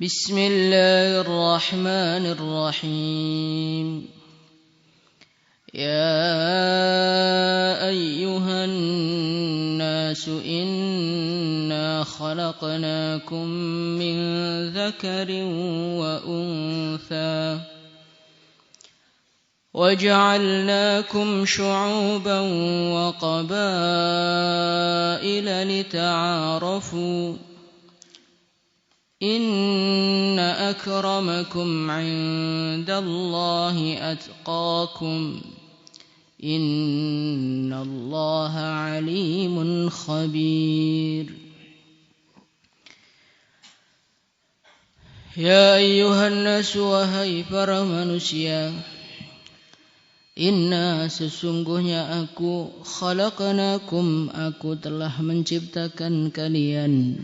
بسم الله الرحمن الرحيم يا أيها الناس إنا خلقناكم من ذكر وأنثى وجعلناكم شعوبا وقبائل لتعارفوا إن أكرمكم عند الله أتقاكم إن الله عليم خبير يا أيها الناس wahai para manusia Inna sesungguhnya aku khalaqnakum aku telah menciptakan kalian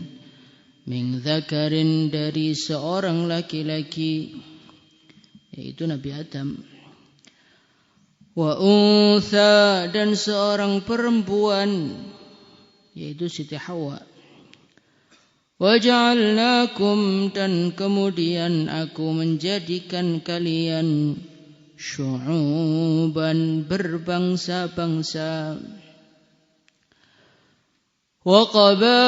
min dzakarin dari seorang laki-laki yaitu Nabi Adam wa untha dan seorang perempuan yaitu Siti Hawa wa ja'alnakum dan kemudian aku menjadikan kalian syu'uban berbangsa-bangsa wa qabaila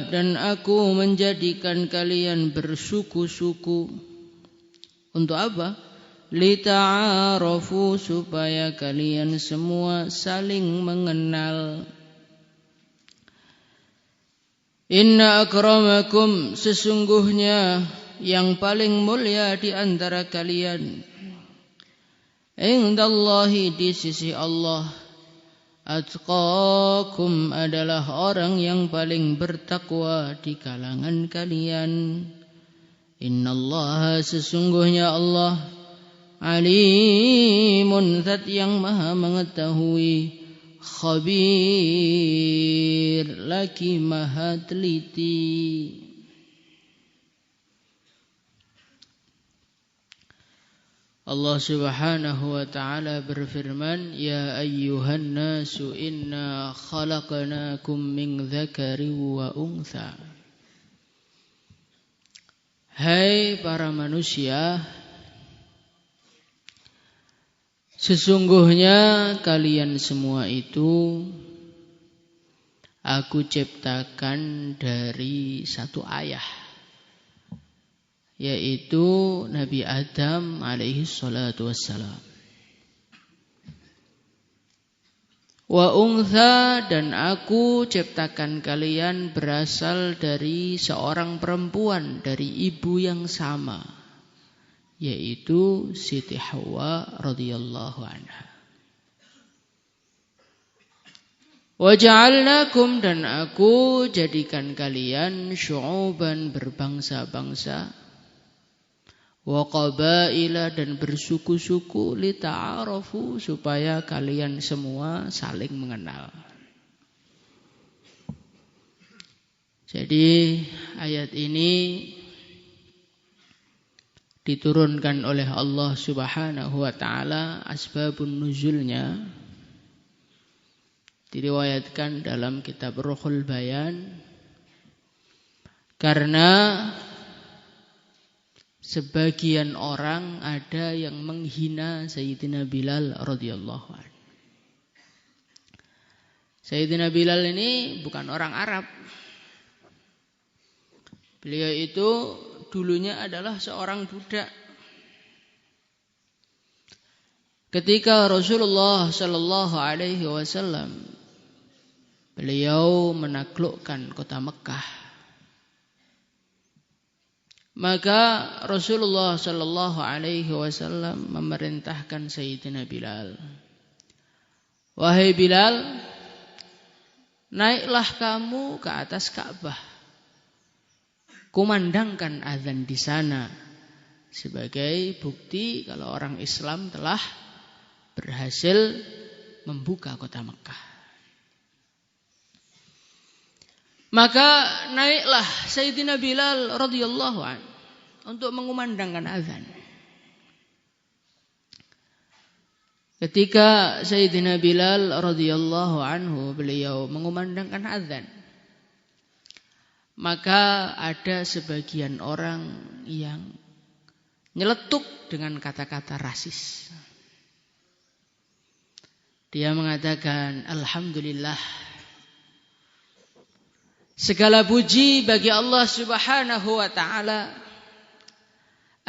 dan aku menjadikan kalian bersuku-suku untuk apa? Lita'arafu supaya kalian semua saling mengenal. Inna akramakum sesungguhnya yang paling mulia di antara kalian indallahi di sisi Allah Atqakum adalah orang yang paling bertakwa di kalangan kalian. Innallaha sesungguhnya Allah alimun zat yang maha mengetahui khabir lagi maha teliti. Allah subhanahu wa ta'ala berfirman Ya ayyuhan nasu inna khalaqnakum min dzakari wa untha Hai para manusia Sesungguhnya kalian semua itu Aku ciptakan dari satu ayah yaitu Nabi Adam alaihi salatu wassalam. Wa untha dan aku ciptakan kalian berasal dari seorang perempuan dari ibu yang sama yaitu Siti Hawa radhiyallahu anha. Wa ja'alnakum dan aku jadikan kalian syu'uban berbangsa-bangsa wa qabaila dan bersuku-suku lita'arafu supaya kalian semua saling mengenal. Jadi ayat ini diturunkan oleh Allah Subhanahu wa taala asbabun nuzulnya diriwayatkan dalam kitab Ruhul Bayan karena sebagian orang ada yang menghina Sayyidina Bilal radhiyallahu anhu. Sayyidina Bilal ini bukan orang Arab. Beliau itu dulunya adalah seorang budak. Ketika Rasulullah sallallahu alaihi wasallam beliau menaklukkan kota Mekah, maka Rasulullah sallallahu alaihi wasallam memerintahkan Sayyidina Bilal, wahai Bilal, naiklah kamu ke atas Ka'bah, kumandangkan azan di sana sebagai bukti kalau orang Islam telah berhasil membuka kota Mekah. Maka naiklah Sayyidina Bilal radhiyallahu anhu untuk mengumandangkan azan. Ketika Sayyidina Bilal radhiyallahu anhu beliau mengumandangkan azan, Maka ada sebagian orang yang nyeletuk dengan kata-kata rasis. Dia mengatakan, alhamdulillah, segala puji bagi Allah Subhanahu wa ta'ala,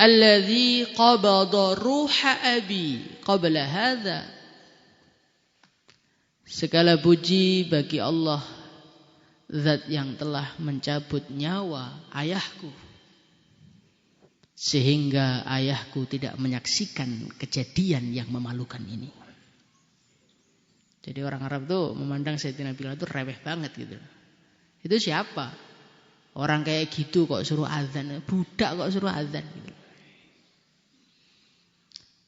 alladzi qabada ruha abi qabla hadza. Segala puji bagi Allah, zat yang telah mencabut nyawa ayahku, sehingga ayahku tidak menyaksikan kejadian yang memalukan ini. Jadi orang Arab tuh memandang Sayyidina Bilal itu reweh banget gitu. Itu siapa? Orang kayak gitu kok suruh azan, budak kok suruh azan gitu.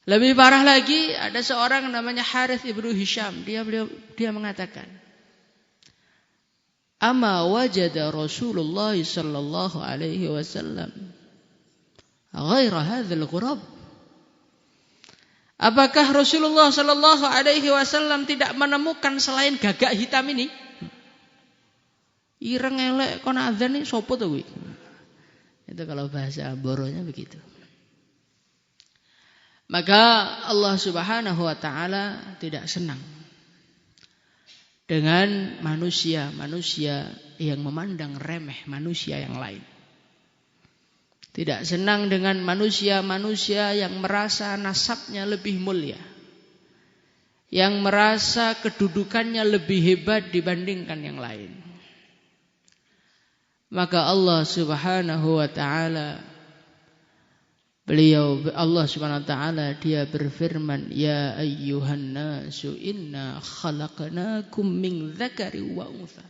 Lebih parah lagi, ada seorang namanya Harith ibnu Hisham. Dia mengatakan, Ama wajada Rasulullah sallallahu alaihi wasallam ghaira hadzal ghurab. Apakah Rasulullah sallallahu alaihi wasallam tidak menemukan selain gagak hitam ini? Ireng elek kon azan iki sapa to kuwi? Itu kalau bahasa boronya begitu. Maka Allah Subhanahu wa ta'ala tidak senang dengan manusia-manusia yang memandang remeh manusia yang lain. Tidak senang dengan manusia-manusia yang merasa nasabnya lebih mulia, yang merasa kedudukannya lebih hebat dibandingkan yang lain. Maka Allah Subhanahu wa ta'ala, Allah Subhanahu wa ta'ala, dia berfirman, Ya ayyuhan nasu inna khalaqnakum min dzakari wa untha.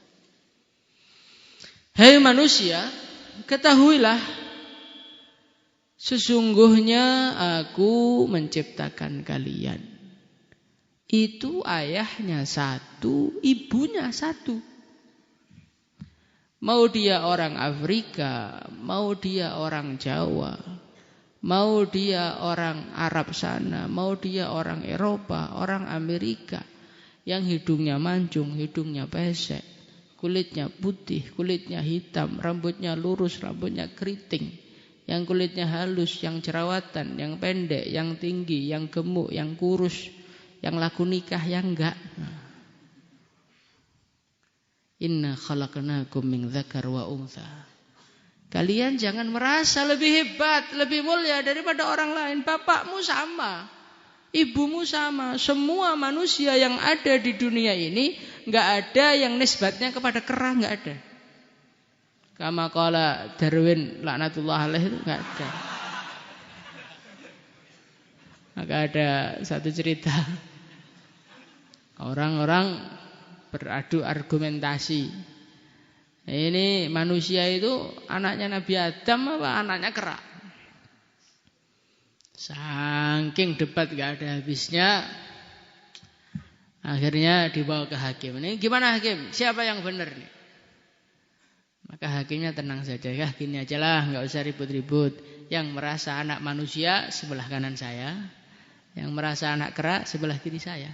Hai manusia, ketahuilah, sesungguhnya aku menciptakan kalian. Itu ayahnya satu, ibunya satu. Mau dia orang Afrika, mau dia orang Jawa, mau dia orang Arab sana, mau dia orang Eropa, orang Amerika, yang hidungnya mancung, hidungnya pesek, kulitnya putih, kulitnya hitam, rambutnya lurus, rambutnya keriting, yang kulitnya halus, yang jerawatan, yang pendek, yang tinggi, yang gemuk, yang kurus, yang laku nikah, yang enggak. Inna khalaqnakum min dzakar wa untha. Kalian jangan merasa lebih hebat, lebih mulia daripada orang lain. Bapakmu sama, ibumu sama. Semua manusia yang ada di dunia ini enggak ada yang nisbatnya kepada kera, enggak ada. Kama qala Darwin laknatullah alaih, itu enggak ada. Maka ada satu cerita, orang-orang beradu argumentasi. Ini manusia itu anaknya Nabi Adam apa anaknya kera? Saking debat gak ada habisnya, akhirnya dibawa ke hakim. Ini gimana hakim? Siapa yang benar nih? Maka hakimnya tenang saja. Ya gini aja lah, gak usah ribut-ribut. Yang merasa anak manusia sebelah kanan saya, yang merasa anak kera sebelah kiri saya.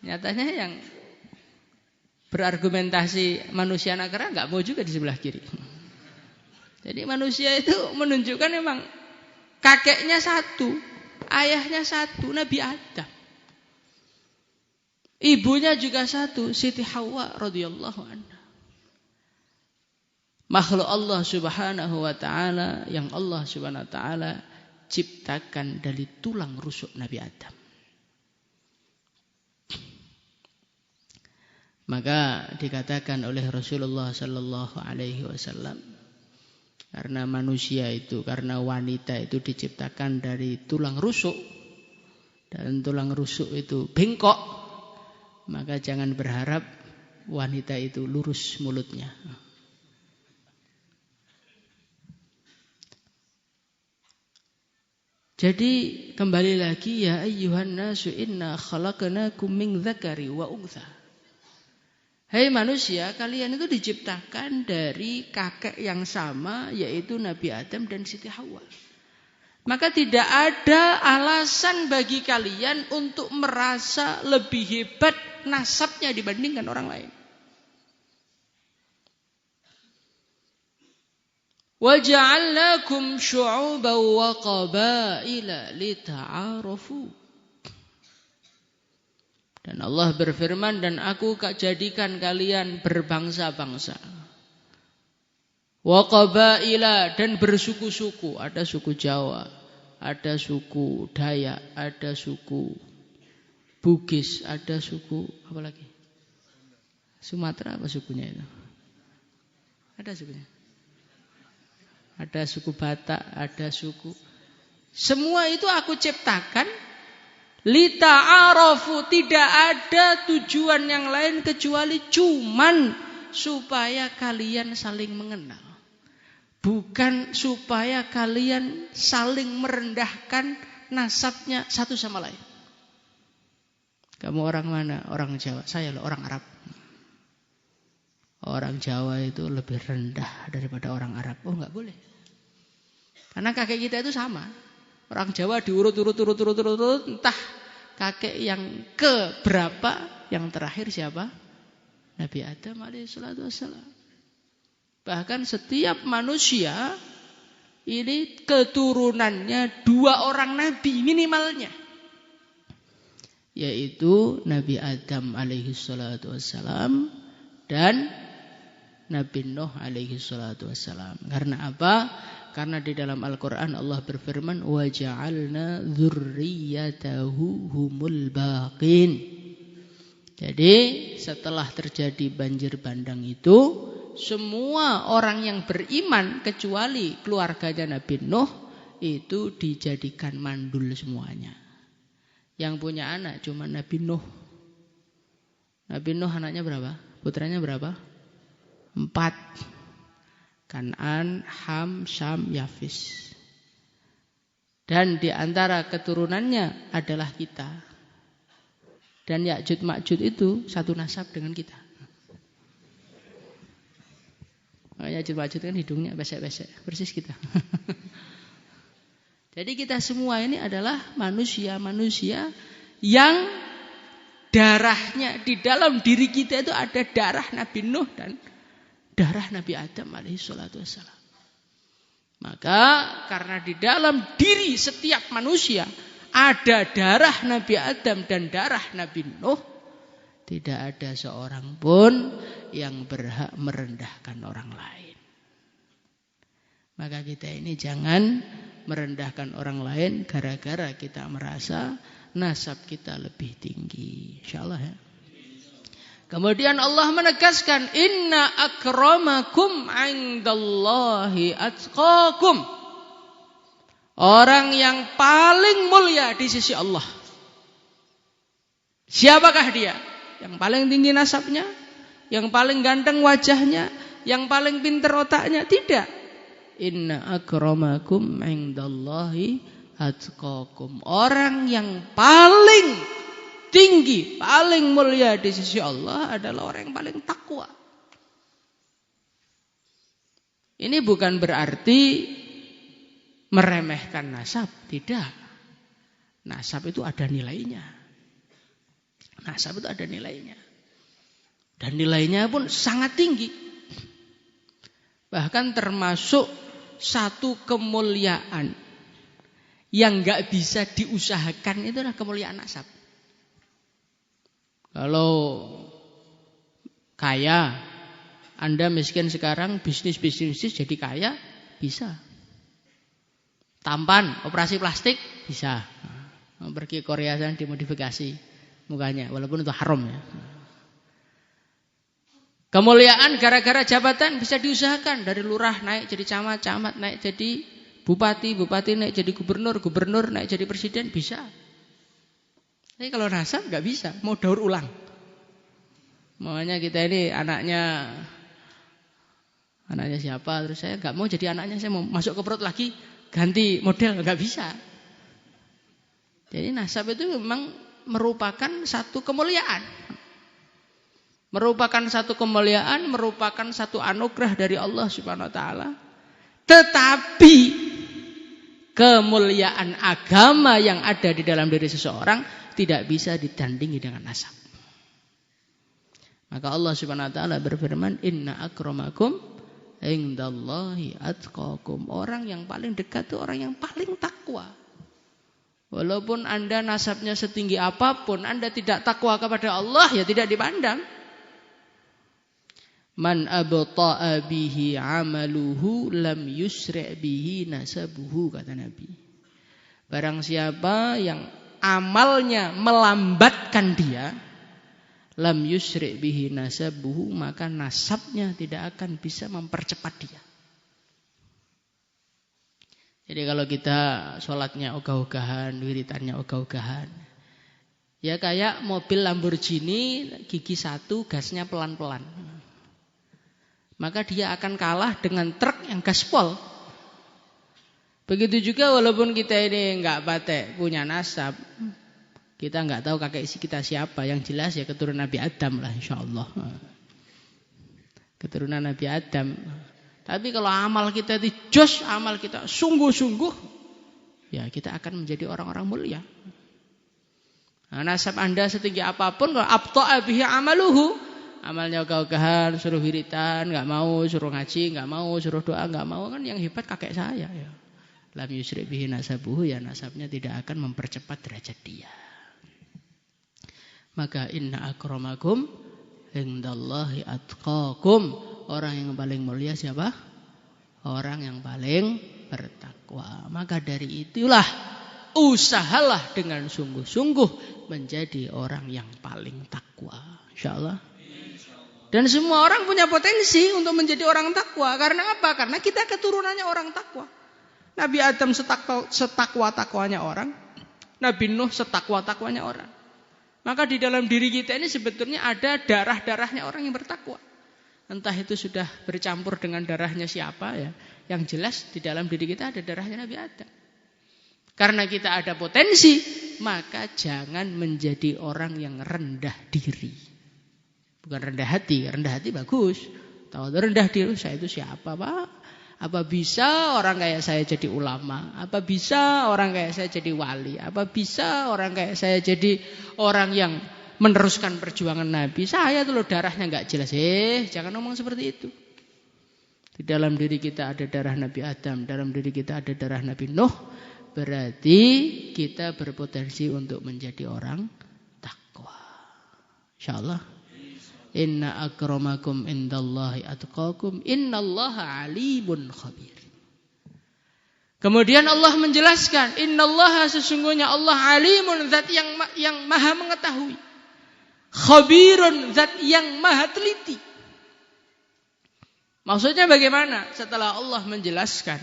Nyatanya yang berargumentasi manusia anak kera nggak mau juga di sebelah kiri. Jadi manusia itu menunjukkan memang kakeknya satu, ayahnya satu, Nabi Adam. Ibunya juga satu, Siti Hawa radhiyallahu anha. Makhluk Allah Subhanahu wa ta'ala yang Allah Subhanahu wa ta'ala ciptakan dari tulang rusuk Nabi Adam. Maka dikatakan oleh Rasulullah sallallahu alaihi wasallam, karena manusia itu, karena wanita itu diciptakan dari tulang rusuk, dan tulang rusuk itu bengkok, maka jangan berharap wanita itu lurus mulutnya. Jadi kembali lagi, ya ayyuhan nasu inna khalaqnakum min dzakari wa untha. Hai manusia, kalian itu diciptakan dari kakek yang sama, yaitu Nabi Adam dan Siti Hawa. Maka tidak ada alasan bagi kalian untuk merasa lebih hebat nasabnya dibandingkan orang lain. Wa ja'alnakum syu'uban wa qabaila lita'arafu. Dan Allah berfirman, dan aku jadikan kalian berbangsa-bangsa. Wa qabaila, dan bersuku-suku. Ada suku Jawa, ada suku Dayak, ada suku Bugis, ada suku apa lagi? Sumatera apa sukunya itu? Ada sukunya. Ada suku Batak, ada suku. Semua itu aku ciptakan lita'arafu, tidak ada tujuan yang lain kecuali cuman supaya kalian saling mengenal. Bukan supaya kalian saling merendahkan nasabnya satu sama lain. Kamu orang mana? Orang Jawa. Saya loh orang Arab. Orang Jawa itu lebih rendah daripada orang Arab. Oh, enggak boleh. Karena kakek kita itu sama. Orang Jawa diurut, entah kakek yang ke berapa, yang terakhir siapa? Nabi Adam alaihissalatu wassalam. Bahkan setiap manusia ini keturunannya 2 orang nabi minimalnya. Yaitu Nabi Adam alaihissalatu wassalam dan Nabi Nuh alaihissalatu wassalam. Karena apa? Karena di dalam Al-Quran Allah berfirman, وَجَعَلْنَا ذُرِّيَّتَهُ هُمُ الْبَاقِينَ. Jadi setelah terjadi banjir bandang itu, semua orang yang beriman kecuali keluarganya Nabi Nuh itu dijadikan mandul semuanya. Yang punya anak cuma Nabi Nuh. Nabi Nuh anaknya berapa? Putranya berapa? 4. Kan'an, Ham, Syam, Yafis. Dan di antara keturunannya adalah kita. Dan Ya'juj Ma'juj itu satu nasab dengan kita. Ya'juj Ma'juj kan hidungnya besek-besek, persis kita. Jadi kita semua ini adalah manusia-manusia yang darahnya di dalam diri kita itu ada darah Nabi Nuh dan darah Nabi Adam alaihissalatu wassalam. Maka karena di dalam diri setiap manusia ada darah Nabi Adam dan darah Nabi Nuh, tidak ada seorang pun yang berhak merendahkan orang lain. Maka kita ini jangan merendahkan orang lain gara-gara kita merasa nasab kita lebih tinggi. Insyaallah ya. Kemudian Allah menegaskan, inna akramakum 'indallahi atqakum. Orang yang paling mulia di sisi Allah. Siapakah dia? Yang paling tinggi nasabnya? Yang paling ganteng wajahnya? Yang paling pintar otaknya? Tidak. Inna akramakum 'indallahi atqakum. Orang yang paling tinggi, paling mulia di sisi Allah adalah orang yang paling takwa. Ini bukan berarti meremehkan nasab, tidak. Nasab itu ada nilainya. Nasab itu ada nilainya. Dan nilainya pun sangat tinggi. Bahkan termasuk satu kemuliaan yang gak bisa diusahakan, itu adalah kemuliaan nasab. Kalau kaya, Anda miskin sekarang, bisnis jadi kaya, bisa. Tampan, operasi plastik, bisa. Pergi ke Korea sana dimodifikasi mukanya, walaupun itu haram ya. Kemuliaan gara-gara jabatan bisa diusahakan. Dari lurah naik jadi camat naik jadi bupati naik jadi gubernur naik jadi presiden, bisa. Tapi kalau nasab nggak bisa, mau daur ulang. Makanya kita ini anaknya siapa, terus saya nggak mau jadi anaknya, saya mau masuk ke perut lagi, ganti model, nggak bisa. Jadi nasab itu memang merupakan satu kemuliaan. Merupakan satu kemuliaan, merupakan satu anugerah dari Allah Subhanahu wa taala. Tetapi kemuliaan agama yang ada di dalam diri seseorang tidak bisa ditandingi dengan nasab. Maka Allah Subhanahu wa taala berfirman, inna akramakum indallahi atqakum. Orang yang paling dekat itu orang yang paling takwa. Walaupun Anda nasabnya setinggi apapun, Anda tidak takwa kepada Allah, ya tidak dipandang. Man abta'a bihi amaluhu lam yusri' bihi nasabuhu, kata Nabi. Barang siapa yang amalnya melambatkan dia, lam yusri' bihi nasabuhu, maka nasabnya tidak akan bisa mempercepat dia. Jadi kalau kita sholatnya ogah-ogahan, wiritannya ogah-ogahan, ya kayak mobil Lamborghini gigi 1 gasnya pelan-pelan, maka dia akan kalah dengan truk yang gaspol. Begitu juga walaupun kita ini enggak patek punya nasab, kita enggak tahu kakek kita siapa, yang jelas ya keturunan Nabi Adam lah insyaallah. Keturunan Nabi Adam. Tapi kalau amal kita jos, amal kita sungguh-sungguh, ya kita akan menjadi orang-orang mulia. Nah, nasab Anda setinggi apapun, kalau abta'a bihi amaluhu, amalnya ogah-ogahan, suruh wiritan, enggak mau, suruh ngaji, enggak mau, suruh doa, enggak mau, kan yang hebat kakek saya ya. Lam yusri' bihi nasabuhu, ya nasabnya tidak akan mempercepat derajat dia. Maka inna akramakum indallahi atqakum. Orang yang paling mulia siapa? Orang yang paling bertakwa. Maka dari itulah usahalah dengan sungguh-sungguh menjadi orang yang paling takwa, insyaallah. Dan semua orang punya potensi untuk menjadi orang takwa. Karena apa? Karena kita keturunannya orang takwa. Nabi Adam setakwa-takwanya orang, Nabi Nuh setakwa-takwanya orang. Maka di dalam diri kita ini sebetulnya ada darah-darahnya orang yang bertakwa. Entah itu sudah bercampur dengan darahnya siapa ya. Yang jelas di dalam diri kita ada darahnya Nabi Adam. Karena kita ada potensi, maka jangan menjadi orang yang rendah diri. Bukan rendah hati bagus. Tahu rendah diri, saya itu siapa Pak? Apa bisa orang kayak saya jadi ulama? Apa bisa orang kayak saya jadi wali? Apa bisa orang kayak saya jadi orang yang meneruskan perjuangan Nabi? Saya tuh loh darahnya enggak jelas. Jangan ngomong seperti itu. Di dalam diri kita ada darah Nabi Adam, dalam diri kita ada darah Nabi Nuh. Berarti kita berpotensi untuk menjadi orang takwa. Insyaallah. Inna akramakum indallahi atqakum innallaha alimun khabir. Kemudian Allah menjelaskan, innallaha, sesungguhnya Allah alimun, zat yang maha mengetahui. Khabirun, zat yang maha teliti. Maksudnya bagaimana? Setelah Allah menjelaskan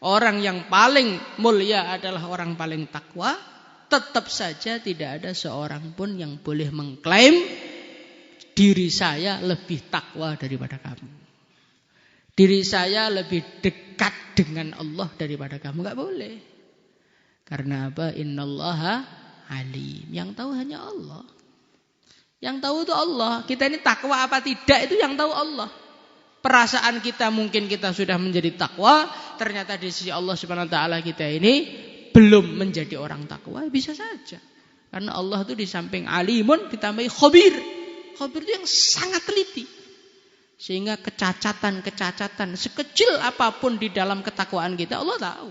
orang yang paling mulia adalah orang paling takwa, tetap saja tidak ada seorang pun yang boleh mengklaim diri saya lebih takwa daripada kamu. Diri saya lebih dekat dengan Allah daripada kamu. Enggak boleh. Karena apa? Innallaha alim. Yang tahu hanya Allah. Yang tahu itu Allah. Kita ini takwa apa tidak itu yang tahu Allah. Perasaan kita mungkin kita sudah menjadi takwa, ternyata di sisi Allah Subhanahu wa taala kita ini belum menjadi orang takwa, bisa saja. Karena Allah itu di samping alimun ditambahi khabir. Khabir itu yang sangat teliti. Sehingga kecacatan sekecil apapun di dalam ketakwaan kita Allah tahu.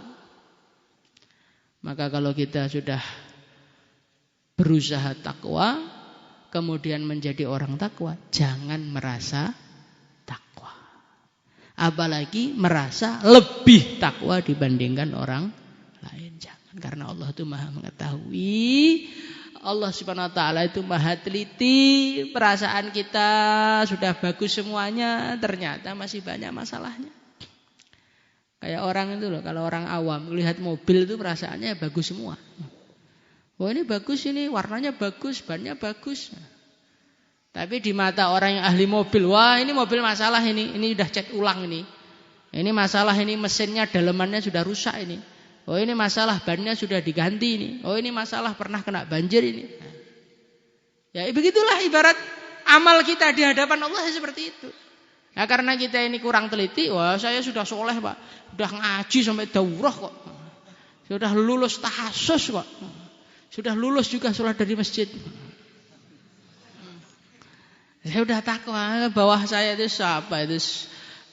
Maka kalau kita sudah berusaha takwa, kemudian menjadi orang takwa, jangan merasa takwa. Apalagi merasa lebih takwa dibandingkan orang lain. Jangan, karena Allah itu maha mengetahui. Allah Subhanahu wa taala itu maha teliti. Perasaan kita sudah bagus semuanya, ternyata masih banyak masalahnya. Kayak orang itu loh, kalau orang awam melihat mobil itu perasaannya bagus semua. Oh ini bagus, ini warnanya bagus, bannya bagus. Tapi di mata orang yang ahli mobil, wah ini mobil masalah ini udah cat ulang ini. Ini masalah, ini mesinnya dalemannya sudah rusak ini. Oh ini masalah bannya sudah diganti ini. Oh ini masalah pernah kena banjir ini. Ya begitulah ibarat amal kita di hadapan Allah seperti itu. Nah karena kita ini kurang teliti, wah saya sudah soleh Pak, sudah ngaji sampai daurah kok, sudah lulus tahassus kok, sudah lulus juga sholat dari masjid. Saya udah takwa, bawah saya itu siapa itu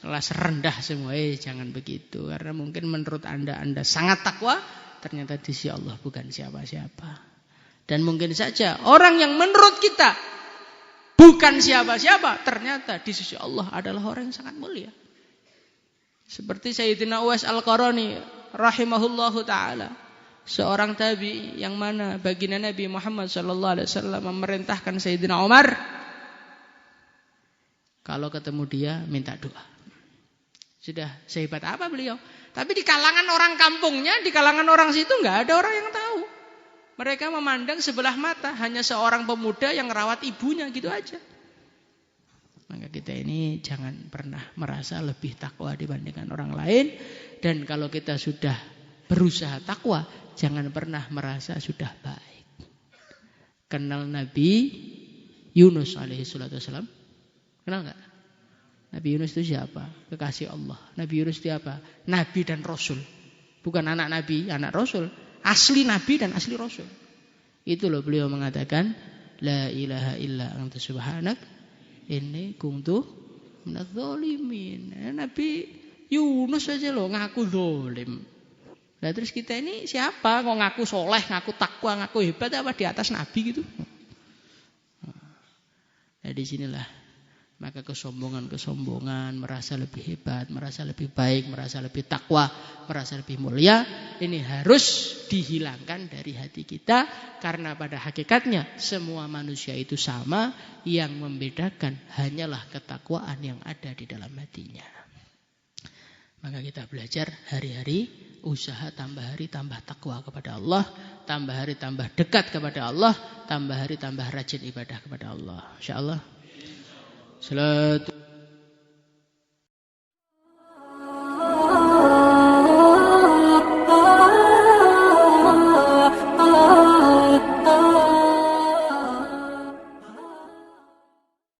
kelas rendah semua. Jangan begitu. Karena mungkin menurut Anda sangat takwa, ternyata di sisi Allah bukan siapa-siapa. Dan mungkin saja orang yang menurut kita bukan siapa-siapa, ternyata di sisi Allah adalah orang yang sangat mulia. Seperti Sayyidina Uwais Al-Qarani rahimahullahu ta'ala. Seorang tabi yang mana baginda Nabi Muhammad SAW memerintahkan Sayyidina Umar, kalau ketemu dia minta doa. Sudah sehebat apa beliau. Tapi di kalangan orang kampungnya, di kalangan orang situ nggak ada orang yang tahu. Mereka memandang sebelah mata, hanya seorang pemuda yang merawat ibunya gitu aja. Maka kita ini jangan pernah merasa lebih takwa dibandingkan orang lain. Dan kalau kita sudah berusaha takwa, jangan pernah merasa sudah baik. Kenal Nabi Yunus alaihi salatu wasallam? Kenal nggak? Nabi Yunus itu siapa? Kekasih Allah. Nabi Yunus itu apa? Nabi dan Rasul. Bukan anak Nabi, anak Rasul. Asli Nabi dan asli Rasul. Itu loh beliau mengatakan, La ilaha illa anta subhanak inni kuntu minadz zalimin. Nabi Yunus aja loh ngaku zalim. Nah terus kita ini siapa? Kok ngaku soleh, ngaku takwa, ngaku hebat apa di atas Nabi gitu? Nah disinilah maka kesombongan, merasa lebih hebat, merasa lebih baik, merasa lebih takwa, merasa lebih mulia, ini harus dihilangkan dari hati kita. Karena pada hakikatnya semua manusia itu sama, yang membedakan hanyalah ketakwaan yang ada di dalam hatinya. Maka kita belajar hari-hari, usaha tambah hari tambah takwa kepada Allah, tambah hari tambah dekat kepada Allah, tambah hari tambah rajin ibadah kepada Allah. InsyaAllah. Salatu